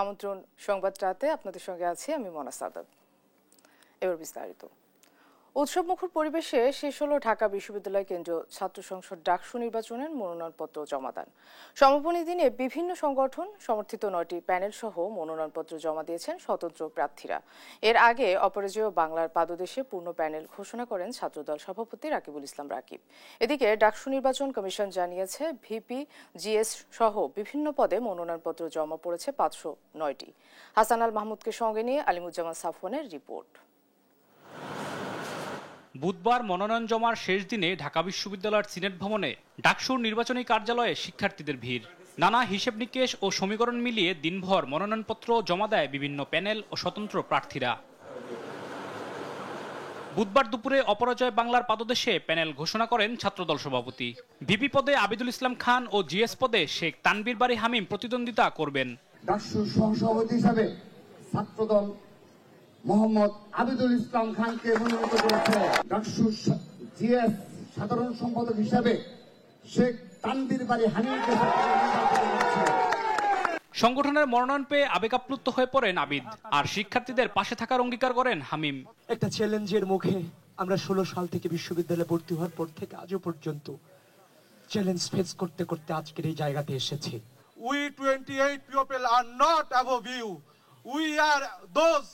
আমন্ত্রণ সংবাদ রাতে আপনাদের সঙ্গে আছি আমি মনা সাদাত। এবার বিস্তারিত। উৎসবমুখর পরিবেশে শেষ হলো ঢাকা বিশ্ববিদ্যালয় কেন্দ্রীয় ছাত্র সংসদ ডাকসু নির্বাচনের মনোনয়নপত্র জমাদান। সমাপনী দিনে বিভিন্ন সংগঠন সমর্থিত 9টি প্যানেল সহ মনোনয়নপত্র জমা দিয়েছেন স্বতন্ত্র প্রার্থীরা। এর আগে অপরাজেয় বাংলার পাদদেশে পূর্ণ প্যানেল ঘোষণা করেন ছাত্রদল সভাপতি রাকিবুল ইসলাম রাকিব। এদিকে ডাকসু নির্বাচন কমিশন জানিয়েছে ভিপি, জিএস সহ বিভিন্ন পদে মনোনয়নপত্র জমা পড়েছে 509টি। হাসান আল মাহমুদকে সঙ্গে নিয়ে আলিমুজ্জামান সাফওয়ানের রিপোর্ট। বুধবার মনোনয়ন জমার শেষ দিনে ঢাকা বিশ্ববিদ্যালয়ের সিনেট ভবনে ডাকসুর নির্বাচনী কার্যালয়ে শিক্ষার্থীদের ভিড়। নানা হিসেব নিকেশ ও সমীকরণ মিলিয়ে দিনভর মনোনয়নপত্র জমা দেয় বিভিন্ন প্যানেল ও স্বতন্ত্র প্রার্থীরা। বুধবার দুপুরে অপরাজয় বাংলার পাদদেশে প্যানেল ঘোষণা করেন ছাত্রদল সভাপতি। ভিপি পদে আবিদুল ইসলাম খান ও জিএস পদে শেখ তানবীর বারী হামিম প্রতিদ্বন্দ্বিতা করবেন। ডাকসুর সহসভাপতি হিসাবে ছাত্রদল মোহাম্মদ আবিদুল ইসলাম খানকে মনোনীত করেছে। ডাকসুর জিএস সাধারণ সম্পাদক হিসাবে শেখ তানবীর বারী হামিমকে সংগঠনের মনোনয়ন পেয়ে আবেগাপ্লুত হয়ে পড়েন আবিদ, আর শিক্ষার্থীদের পাশে থাকার অঙ্গীকার করেন হামিম। একটা চ্যালেঞ্জের মুখে আমরা 16 সাল থেকে বিশ্ববিদ্যালয়ে ভর্তি হওয়ার পর থেকে আজও পর্যন্ত চ্যালেঞ্জ ফেস করতে করতে আজকের এই জায়গাতে এসেছি। We 28 people are not above you. We are those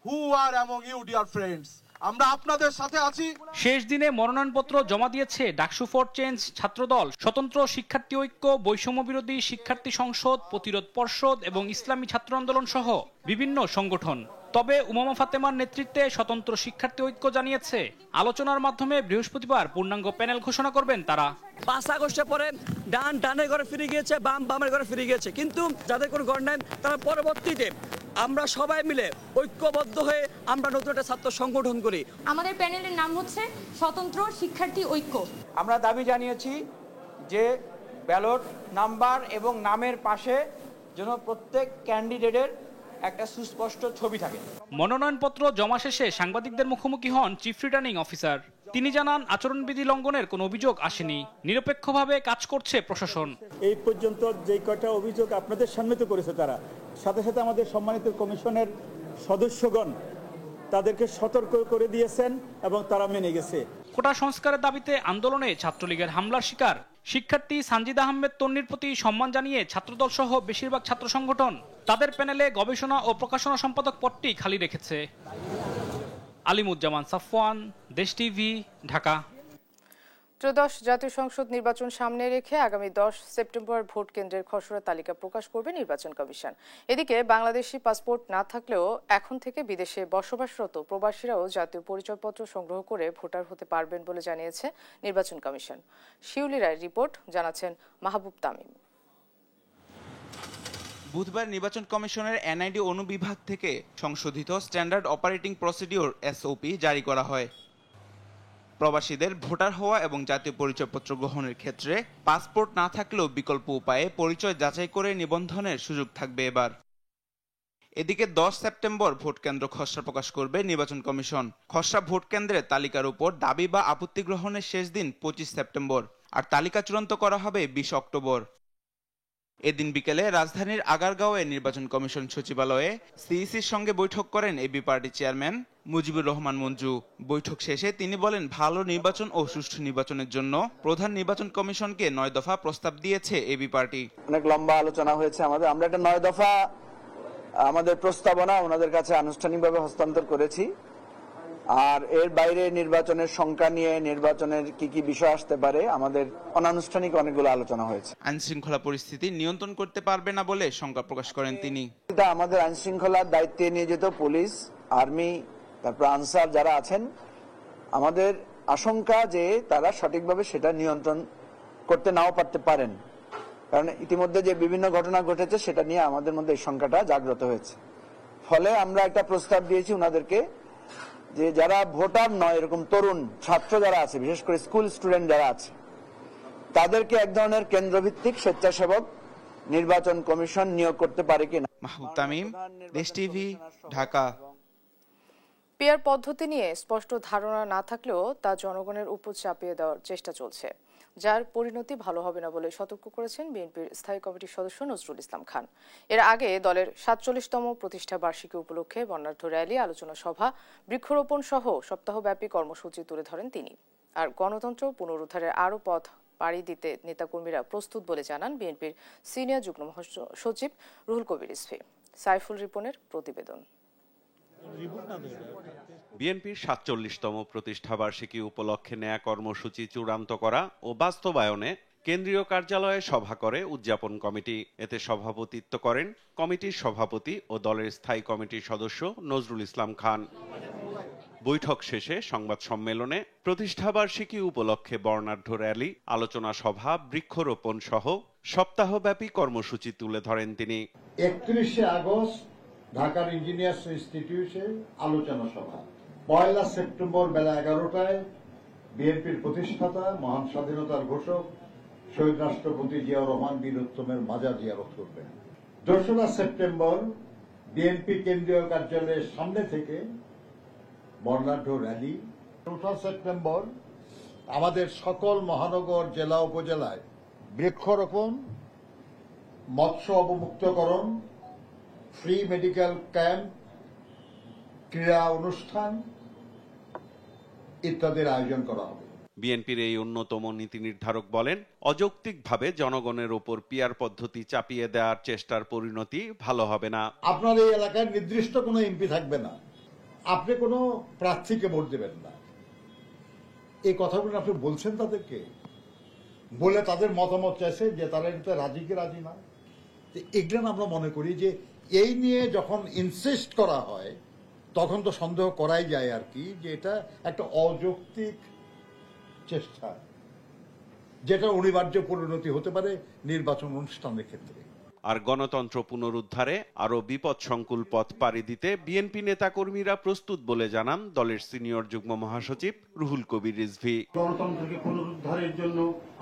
who are among you, dear friends. আমরা আপনাদের সাথে আছি। শেষ দিনে মনোনয়নপত্র জমা দিয়েছে ডাকসু ফর চেঞ্জ, ছাত্রদল, স্বতন্ত্র শিক্ষার্থী ঐক্য, বৈষম্য বিরোধী শিক্ষার্থী সংসদ, প্রতিরোধ পর্ষদ এবং ইসলামী ছাত্র আন্দোলন সহ বিভিন্ন সংগঠন। তবে উমামা ফাতেমার নেতৃত্বে স্বতন্ত্র শিক্ষার্থী ঐক্য জানিয়েছে আলোচনার মাধ্যমে বৃহস্পতিবার পূর্ণাঙ্গ প্যানেল ঘোষণা করবেন তারা। 5 আগস্টে পরে ডান ডানের ঘরে ফিরে গিয়েছে, বাম বামের ঘরে ফিরে গিয়েছে, কিন্তু যাদের কোনো ঘর নাই তারা পরবর্তীতে আমরা সবাই মিলে ঐক্যবদ্ধ হয়ে আমরা নতুন একটা ছাত্র সংগঠন করি। আমাদের প্যানেলের নাম হচ্ছে স্বতন্ত্র শিক্ষার্থী ঐক্য। আমরা দাবি জানিয়েছি যে ব্যালট নাম্বার এবং নামের পাশে যেন প্রত্যেক ক্যান্ডিডেটের একটা সুস্পষ্ট ছবি থাকে। মনোনয়নপত্র জমা শেষে সাংবাদিকদের মুখোমুখি হন চিফ রিটার্নিং অফিসার। তিনি জানান আচরণবিধি লঙ্ঘনের কোনো অভিযোগ আসেনি, নিরপেক্ষভাবে কাজ করছে প্রশাসন। এই পর্যন্ত যে কয়টা অভিযোগ আপনাদের সামনে তো করেছে তারা, সাথে সাথে আমাদের সম্মানিত কমিশনের সদস্যগণ তাদেরকে সতর্ক করে দিয়েছেন এবং তারা মেনে গেছে। কোটা সংস্কারের দাবিতে আন্দোলনে ছাত্রলীগের হামলার শিকার শিক্ষার্থী সানজিদ আহমেদ তন্নির প্রতি সম্মান জানিয়ে ছাত্রদল সহ বেশিরভাগ ছাত্র সংগঠন তাদের প্যানেলে গবেষণা ও প্রকাশনা সম্পাদক পদটি খালি রেখেছে। আলিমুজ্জামান সাফওয়ান, দেশ টিভি, ঢাকা। ত্রয়োদশ জাতীয় সংসদ নির্বাচন সামনে রেখে আগামী 10 সেপ্টেম্বর ভোট কেন্দ্রের খসড়া তালিকা প্রকাশ করবে নির্বাচন কমিশন। এদিকে বাংলাদেশি পাসপোর্ট না থাকলেও এখন থেকে বিদেশে বসবাসরত প্রবাসীরাও জাতীয় পরিচয়পত্র সংগ্রহ করে ভোটার হতে পারবেন বলে জানিয়েছে নির্বাচন কমিশন। শিউলি রায়ের রিপোর্ট, জানাচ্ছেন মাহবুব তামিম। বুধবার নির্বাচন কমিশনের এনআইডি অনুবিভাগ থেকে সংশোধিত স্ট্যান্ডার্ড অপারেটিং প্রসিডিওর এসওপি জারি করা হয়। প্রবাসীদের ভোটার হওয়া এবং জাতীয় পরিচয়পত্র গ্রহণের ক্ষেত্রে পাসপোর্ট না থাকলেও বিকল্প উপায়ে পরিচয় যাচাই করে নিবন্ধনের সুযোগ থাকবে এবার। এদিকে 10 সেপ্টেম্বর ভোট কেন্দ্র খসড়া প্রকাশ করবে নির্বাচন কমিশন। খসড়া ভোট কেন্দ্রের তালিকার উপর দাবি বা আপত্তি গ্রহণের শেষ দিন 25 সেপ্টেম্বর, আর তালিকা চূড়ান্ত করা হবে 20 অক্টোবর। এদিন বিকেলে রাজধানীর আগারগাঁওয়ে নির্বাচন কমিশন সচিবালয়ে সিইসির সঙ্গে বৈঠক করেন এবি পার্টি চেয়ারম্যান মুজিবুর রহমান মঞ্জু। বৈঠক শেষে তিনি বলেন, ভালো নির্বাচন ও সুষ্ঠু নির্বাচনের জন্য প্রধান নির্বাচন কমিশনকে 9 দফা প্রস্তাব দিয়েছে এবি পার্টি। অনেক লম্বা আলোচনা হয়েছে আমরা একটা 9 দফা আমাদের প্রস্তাবনা ওনাদের কাছে আনুষ্ঠানিকভাবে হস্তান্তর করেছি। আর এর বাইরে নির্বাচনের সংখ্যা নিয়ে, নির্বাচনের কি কি বিষয় আসতে পারে, আমাদের অনানুষ্ঠানিক অনেকগুলো আলোচনা হয়েছে। আইন শৃঙ্খলা পরিস্থিতি নিয়ন্ত্রণ করতে পারবে না বলে শঙ্কা প্রকাশ করেন তিনি। আমাদের আইন শৃঙ্খলার দায়িত্বে নিয়োজিত পুলিশ, আর্মি, তারপর আনসার যারা আছেন, আমাদের আশঙ্কা যে তারা সঠিকভাবে সেটা নিয়ন্ত্রণ করতে নাও পারতে পারেন, কারণ ইতিমধ্যে যে বিভিন্ন ঘটনা ঘটেছে সেটা নিয়ে আমাদের মধ্যে এই শঙ্কাটা জাগ্রত হয়েছে। ফলে আমরা একটা প্রস্তাব দিয়েছি ওনাদেরকে যে যারা ভোটার নয়, এরকম তরুণ ছাত্র যারা আছে, বিশেষ করে স্কুল স্টুডেন্ট যারা আছে, তাদেরকে এক ধরনের কেন্দ্রভিত্তিক স্বেচ্ছাসেবক নির্বাচন কমিশন নিয়োগ করতে পারে কিনা। মাহবুব তামিম, দেশ টিভি, ঢাকা। পিআর পদ্ধতি নিয়ে স্পষ্ট ধারণা না থাকলেও তা জনগণের উপর চাপিয়ে দেওয়ার চেষ্টা চলছে। যার পরিণতি ভালো হবে না বলে সতর্ক করেছেন বিএনপির স্থায়ী কমিটির সদস্য নজরুল ইসলাম খান। এর আগে দলের ৪৭তম প্রতিষ্ঠা বার্ষিকী উপলক্ষে বর্ণাঢ্য র্যালি, আলোচনা সভা, বৃক্ষরোপণ সহ সপ্তাহব্যাপী কর্মসূচি তুলে ধরেন তিনি। আর গণতন্ত্র পুনরুদ্ধারের আরও পথ পাড়ি দিতে নেতাকর্মীরা প্রস্তুত বলে জানান বিএনপির সিনিয়র যুগ্ম মহাসচিব রুহুল কবির রিজভী। সাইফুল রিপনের প্রতিবেদন। বিএনপির ৪৭তম প্রতিষ্ঠাবার্ষিকী উপলক্ষে নেয়া কর্মসূচি চূড়ান্ত করা ও বাস্তবায়নে কেন্দ্রীয় কার্যালয়ে সভা করে উদযাপন কমিটি। এতে সভাপতিত্ব করেন কমিটির সভাপতি ও দলের স্থায়ী কমিটির সদস্য নজরুল ইসলাম খান। বৈঠক শেষে সংবাদ সম্মেলনে প্রতিষ্ঠাবার্ষিকী উপলক্ষে বর্ণাঢ্য র্যালি, আলোচনা সভা, বৃক্ষরোপণ সহ সপ্তাহব্যাপী কর্মসূচি তুলে ধরেন তিনি। ৩১শে আগস্ট ঢাকার ইঞ্জিনিয়ার্স ইনস্টিটিউটে আলোচনা সভা, ১ সেপ্টেম্বর বেলা ১১টায় বিএনপির প্রতিষ্ঠাতা মহান স্বাধীনতার ঘোষক শহীদ রাষ্ট্রপতি জিয়াউর রহমান বীরোত্তমের মাজার জিয়ারত করবেন। ২রা সেপ্টেম্বর বিএনপি কেন্দ্রীয় কার্যালয়ের সামনে থেকে বর্ণাঢ্য র্যালি। ৪ঠা সেপ্টেম্বর আমাদের সকল মহানগর, জেলা, উপজেলায় বৃক্ষরোপণ, মৎস্য অবমুক্তকরণ, ফ্রি মেডিকেল ক্যাম্প, ক্রীড়া অনুষ্ঠান ইত্যাদির আয়োজন করা হবে। বিএনপির এই অন্যতম নীতি নির্ধারক বলেন, অযৌক্তিকভাবে জনগণের ওপর পিআর পদ্ধতি চাপিয়ে দেওয়ার চেষ্টার পরিণতি ভালো হবে না। আপনার এই এলাকায় নির্দিষ্ট কোনো এমপি থাকবে না, আপনি কোনো প্রার্থীকে ভোট দেবেন না, এই কথাগুলো আপনি বলছেন তাদেরকে, বলে তাদের মতামত চাইছে যে তারা এতে রাজি কি রাজি না। এগুলো আমরা মনে করি যে এই নিয়ে যখন ইনসিস্ট করা হয় তখন তো সন্দেহ করাই যায় আর কি, যে এটা একটা অযৌক্তিক চেষ্টা, যেটা অনিবার্য পরিণতি হতে পারে নির্বাচন অনুষ্ঠানের ক্ষেত্রে। আর গণতন্ত্র পুনরুদ্ধারে আরো বিপদসংকুল পথ পাড়ি দিতে বিএনপি নেতাকর্মীরা প্রস্তুত বলে জানান দলের সিনিয়র যুগ্ম মহাসচিব রুহুল কবির রিজভী। গণতন্ত্রকে পুনরুদ্ধারের জন্য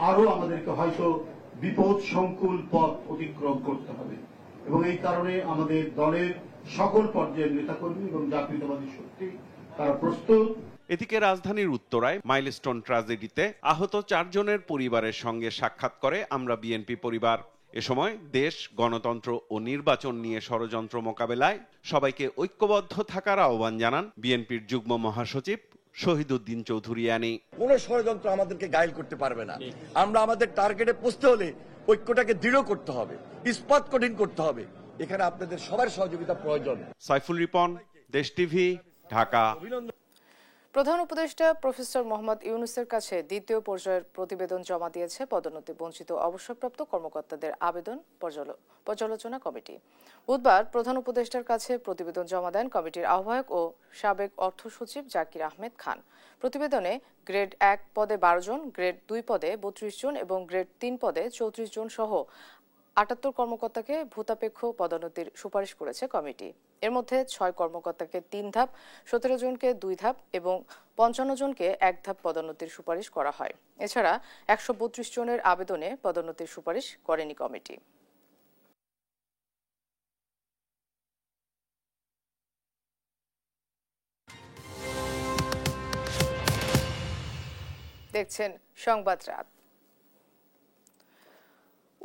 আরো আমাদেরকে হয়তো বিপদসংকুল পথ অতিক্রম করতে হবে, এবং এই কারণে আমাদের দলের সকল পর্যায়ের নেতাকর্মী এবং জাতীয়তাবাদী শক্তি তারা প্রস্তুত। এদিকে রাজধানীর উত্তরায় মাইলস্টোন ট্র্যাজেডিতে আহত ৪ জনের পরিবারের সঙ্গে সাক্ষাৎ করে আমরা বিএনপি পরিবার। এ সময় দেশ, গণতন্ত্র ও নির্বাচন নিয়ে ষড়যন্ত্র মোকাবেলায় সবাইকে ঐক্যবদ্ধ থাকার আহ্বান জানান বিএনপির যুগ্ম মহাসচিব শহীদউদ্দিন চৌধুরিয়ানী। কোন ষড়যন্ত্র আমাদেরকে গায়েল করতে পারবে না। আমরা আমাদের টার্গেটে পৌঁছতে হলে ঐক্যটাকে দৃঢ় করতে হবে, ইস্পাত কঠিন করতে হবে। এখানে আপনাদের সবার সহযোগিতা প্রয়োজন। সাইফুল রিপন, দেশ টিভি, ঢাকা। প্রধান উপদেষ্টা প্রফেসর মোহাম্মদ ইউনূসের কাছে দ্বিতীয় পর্যায়ের প্রতিবেদন জমা দিয়েছে পদোন্নতি বঞ্চিত অবসরপ্রাপ্ত কর্মকর্তাদের আবেদন পর্যালোচনা কমিটি। বুধবার প্রধান উপদেষ্টার কাছে প্রতিবেদন জমা দেন কমিটির আহ্বায়ক ও সাবেক অর্থ সচিব জাকির আহমেদ খান। প্রতিবেদনে গ্রেড ১ পদে ১২ জন, গ্রেড ২ পদে ৩২ জন এবং গ্রেড ৩ পদে ৩৪ জন সহ ৭৮ কর্মকর্তাকে ভূতাপেক্ষ পদোন্নতির সুপারিশ করেছে কমিটি। এর মধ্যে ৬ কর্মকর্তাকে ৩ ধাপ, ১৭ জনকে ২ ধাপ এবং ৫৫ জনকে ১ ধাপ পদোন্নতির সুপারিশ করা হয়। এছাড়া ১৩২ জনের আবেদনে পদোন্নতির সুপারিশ করেনি কমিটি। দেখছেন সংবাদ রাত।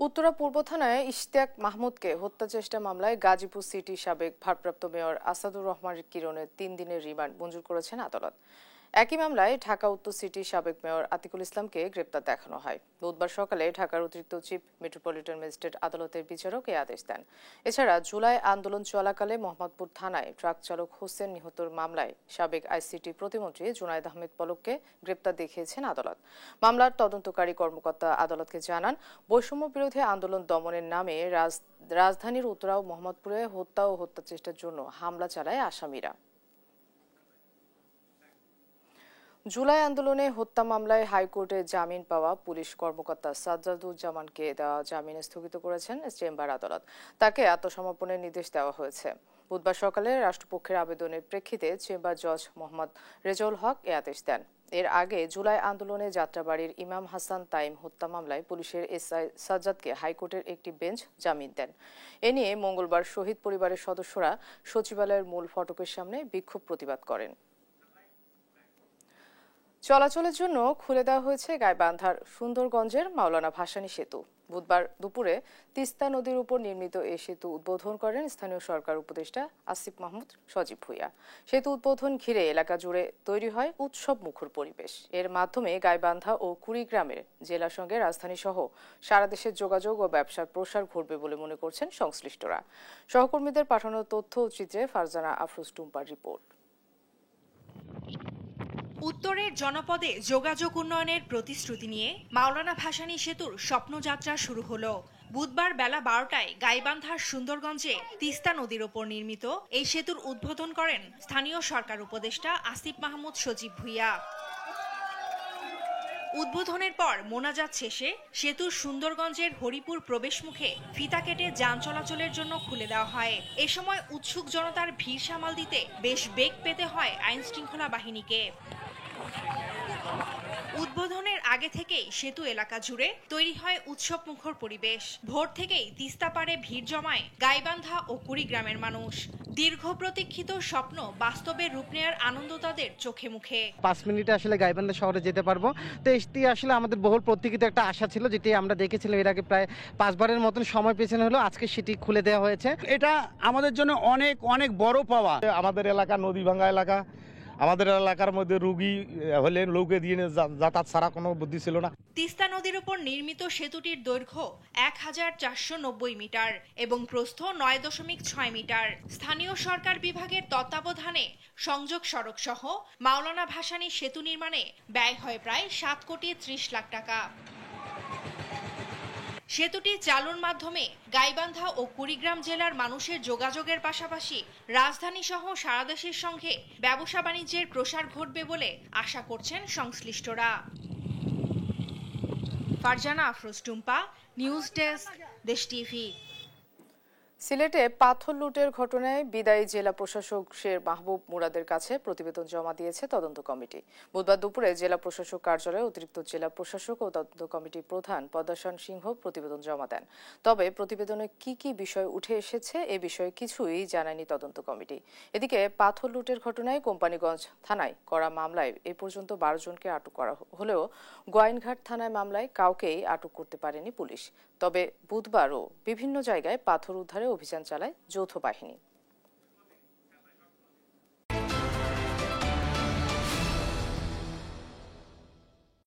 উত্তরা পূর্ব থানায় ইশতিয়াক মাহমুদকে হত্যা চেষ্টা মামলায় গাজীপুর সিটি সাবেক ভারপ্রাপ্ত মেয়র আসাদুর রহমান কিরণের ৩ দিনের রিমান্ড মঞ্জুর করেছেন আদালত। একই মামলায় ঢাকা উত্তর সিটির সাবেক মেয়র আতিকুল ইসলামকে গ্রেপ্তার দেখানো হয়। বুধবার সকালে ঢাকার অতিরিক্ত চিফ মেট্রোপলিটন ম্যাজিস্ট্রেট আদালতের বিচারক এই আদেশ দেন। এছাড়া জুলাই আন্দোলন চলাকালে মোহাম্মদপুর থানায় ট্রাক চালক হোসেন নিহতর মামলায় সাবেক আইসিটি প্রতিমন্ত্রী জুনায়েদ আহমেদ পলককে গ্রেপ্তার দেখিয়েছেন আদালত। মামলার তদন্তকারী কর্মকর্তা আদালতকে জানান, বৈষম্য বিরোধী আন্দোলন দমনের নামে রাজধানীর উত্তরা ও মোহাম্মদপুরে হত্যা ও হত্যা চেষ্টার জন্য হামলা চালায় আসামিরা। জুলাই আন্দোলনে হত্যা মামলায় হাইকোর্টে জামিন পাওয়া পুলিশ কর্মকর্তা সাজ্জাদুজ্জামানকে দেওয়া জামিন স্থগিত করেছেন চেম্বার আদালত। তাকে আত্মসমর্পণের নির্দেশ দেওয়া হয়েছে। বুধবার সকালে রাষ্ট্রপক্ষের আবেদনের প্রেক্ষিতে চেম্বার জজ মোহাম্মদ রেজাউল হক এ আদেশ দেন। এর আগে জুলাই আন্দোলনে যাত্রাবাড়ির ইমাম হাসান তাইম হত্যা মামলায় পুলিশের এসআই সাজ্জাদকে হাইকোর্টের একটি বেঞ্চ জামিন দেন। এ নিয়ে মঙ্গলবার শহীদ পরিবারের সদস্যরা সচিবালয়ের মূল ফটকের সামনে বিক্ষোভ প্রতিবাদ করেন। চলাচলের জন্য খুলে দেওয়া হয়েছে গাইবান্ধার সুন্দরগঞ্জের মাওলানা ভাসানী সেতু। বুধবার দুপুরে তিস্তা নদীর উপর নির্মিত এই সেতু উদ্বোধন করেন স্থানীয় সরকার উপদেষ্টা আসিফ মাহমুদ সজীব ভুঁইয়া। সেতু উদ্বোধন ঘিরে এলাকা জুড়ে তৈরি হয় উৎসব মুখর পরিবেশ। এর মাধ্যমে গাইবান্ধা ও কুড়িগ্রামের জেলার সঙ্গে রাজধানী সহ সারা দেশের যোগাযোগ ও ব্যবসার প্রসার ঘটবে বলে মনে করছেন সংশ্লিষ্টরা। সহকর্মীদের পাঠানো তথ্য ও চিত্রে ফারজানা আফরোজ টুম্পার রিপোর্ট। উত্তরের জনপদে যোগাযোগ উন্নয়নের প্রতিশ্রুতি নিয়ে মাওলানা ভাসানী সেতুর স্বপ্নযাত্রা শুরু হলো। বুধবার বেলা 12টায় গাইবান্ধার সুন্দরগঞ্জে তিস্তা নদীর ওপর নির্মিত এই সেতুর উদ্বোধন করেন স্থানীয় সরকার উপদেষ্টা আসিফ মাহমুদ সজীব ভুঁইয়া। উদ্বোধনের পর মোনাজাত শেষে সেতুর সুন্দরগঞ্জের হরিপুর প্রবেশমুখে ফিতা কেটে যান চলাচলের জন্য খুলে দেওয়া হয়। এ সময় উৎসুক জনতার ভিড় সামাল দিতে বেশ বেগ পেতে হয় আইন শৃঙ্খলা বাহিনীকে। উদ্বোধনের আগে থেকেই সেতু এলাকা জুড়ে তৈরি হয় উৎসব মুখর পরিবেশ। ভোর থেকেই তিস্তা পাড়ে ভিড় জমায় গাইবান্ধা ও কুড়িগ্রামের মানুষ। দীর্ঘ প্রতীক্ষিত স্বপ্ন বাস্তবে রূপ নেওয়ার আনন্দ তাদের চোখে মুখে। 5 মিনিটে আসলে গাইবান্ধা শহরে যেতে পারবো। তো এটি আসলে আমাদের বহুল প্রতীক্ষিত একটা আশা ছিল, যেটি আমরা দেখেছিলাম এর আগে প্রায় 5 বারের মতন সময় পেছনে হলো। আজকে সেটি খুলে দেওয়া হয়েছে। এটা আমাদের জন্য অনেক অনেক বড় পাওয়া। আমাদের এলাকা নদী ভাঙ্গা এলাকা, আমাদের এলাকার মধ্যে রুগী হলে নৌকে দিয়ে যাতায়াত ছাড়া কোনো বুদ্ধি ছিল না। তিস্তা নদীর উপর নির্মিত সেতুটির দৈর্ঘ্য 1490 মিটার এবং প্রস্থ 9.6 মিটার। স্থানীয় সরকার বিভাগের তত্ত্বাবধানে সংযোগ সড়ক সহ মাওলানা ভাসানী সেতু নির্মাণে ব্যয় হয় প্রায় 7 কোটি 30 লাখ টাকা। সেতুটি চালুর মাধ্যমে গাইবান্ধা ও কুড়িগ্রাম জেলার মানুষের যোগাযোগের পাশাপাশি রাজধানী সহ সারা দেশের সঙ্গে ব্যবসা বাণিজ্যের প্রসার ঘটবে বলে আশা করছেন সংশ্লিষ্টরা। ফারজানা আফরোজ টুম্পা, নিউজ ডেস্ক, দেশ টিভি। সিলেটে পাথর লুটের ঘটনায় বিদায়ী জেলা প্রশাসক শের মাহবুব মুরাদের কাছে প্রতিবেদন জমা দিয়েছে তদন্ত কমিটি। বুধবার দুপুরে জেলা প্রশাসক কার্যালয়ে অতিরিক্ত জেলা প্রশাসক ও তদন্ত কমিটির প্রধান পদ্মাশন সিংহ প্রতিবেদন জমা দেন। তবে প্রতিবেদনে কি কি বিষয় উঠে এসেছে এ বিষয়ে কিছুই জানায়নি তদন্ত কমিটি। এদিকে পাথর লুটের ঘটনায় কোম্পানিগঞ্জ থানায় করা মামলায় এ পর্যন্ত 12 জনকে আটক করা হলেও গোয়াইনঘাট থানায় মামলায় কাউকেই আটক করতে পারেনি পুলিশ। তবে বুধবারও বিভিন্ন জায়গায় পাথর উদ্ধারে অভিযান চালায় যৌথ বাহিনী।